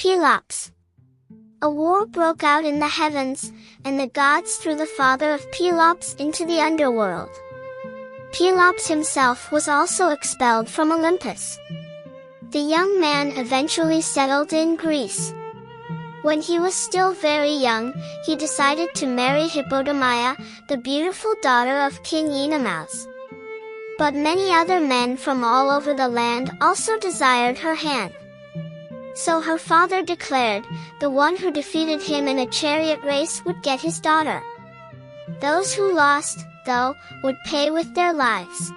Pelops. A war broke out in the heavens, and the gods threw the father of Pelops into the underworld. Pelops himself was also expelled from Olympus. The young man eventually settled in Greece. When he was still very young, he decided to marry Hippodamia, the beautiful daughter of King Oenomaus. But many other men from all over the land also desired her hand. So her father declared, the one who defeated him in a chariot race would get his daughter. Those who lost, though, would pay with their lives.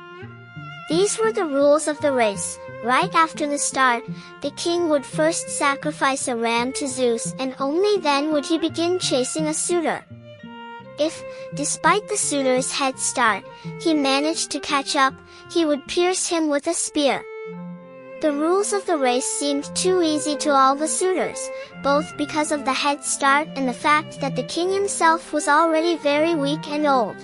These were the rules of the race. Right after the start, the king would first sacrifice a ram to Zeus, and only then would he begin chasing a suitor. If, despite the suitor's head start, he managed to catch up, he would pierce him with a spear. The rules of the race seemed too easy to all the suitors, both because of the head start and the fact that the king himself was already very weak and old.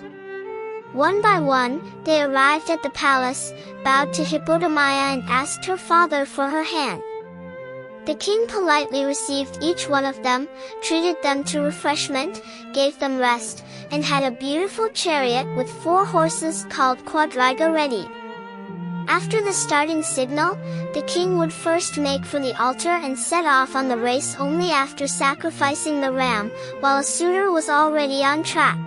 One by one, they arrived at the palace, bowed to Hippodamia and asked her father for her hand. The king politely received each one of them, treated them to refreshment, gave them rest, and had a beautiful chariot with 4 horses called quadriga ready. After the starting signal, the king would first make for the altar and set off on the race only after sacrificing the ram, while a suitor was already on track.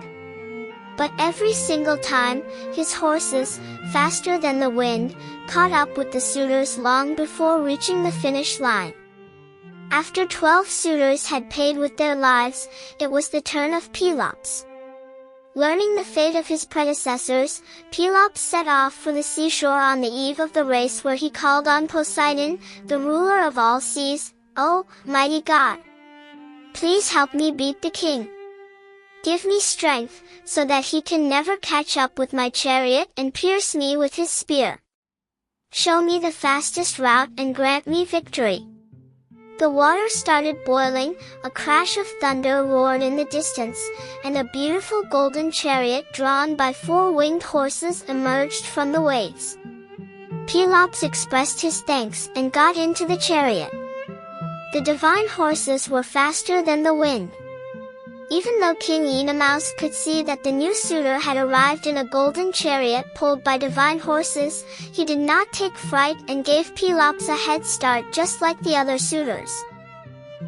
But every single time, his horses, faster than the wind, caught up with the suitors long before reaching the finish line. After 12 suitors had paid with their lives, it was the turn of Pelops. Learning the fate of his predecessors, Pelops set off for the seashore on the eve of the race, where he called on Poseidon, the ruler of all seas, "Oh, mighty God! Please help me beat the king. Give me strength, so that he can never catch up with my chariot and pierce me with his spear. Show me the fastest route and grant me victory." The water started boiling, a crash of thunder roared in the distance, and a beautiful golden chariot drawn by 4 winged horses emerged from the waves. Pelops expressed his thanks and got into the chariot. The divine horses were faster than the wind. Even though King Oenomaus could see that the new suitor had arrived in a golden chariot pulled by divine horses, he did not take fright and gave Pelops a head start just like the other suitors.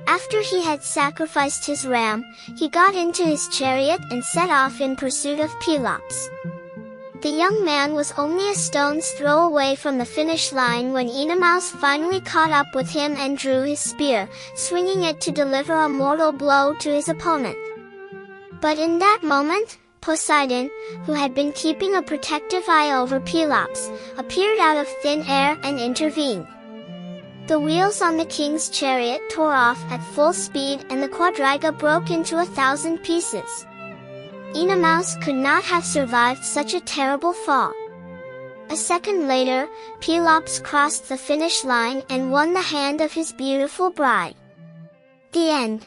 After he had sacrificed his ram, he got into his chariot and set off in pursuit of Pelops. The young man was only a stone's throw away from the finish line when Oenomaus finally caught up with him and drew his spear, swinging it to deliver a mortal blow to his opponent. But in that moment, Poseidon, who had been keeping a protective eye over Pelops, appeared out of thin air and intervened. The wheels on the king's chariot tore off at full speed and the quadriga broke into 1,000 pieces. Oenomaus could not have survived such a terrible fall. A second later, Pelops crossed the finish line and won the hand of his beautiful bride. The end.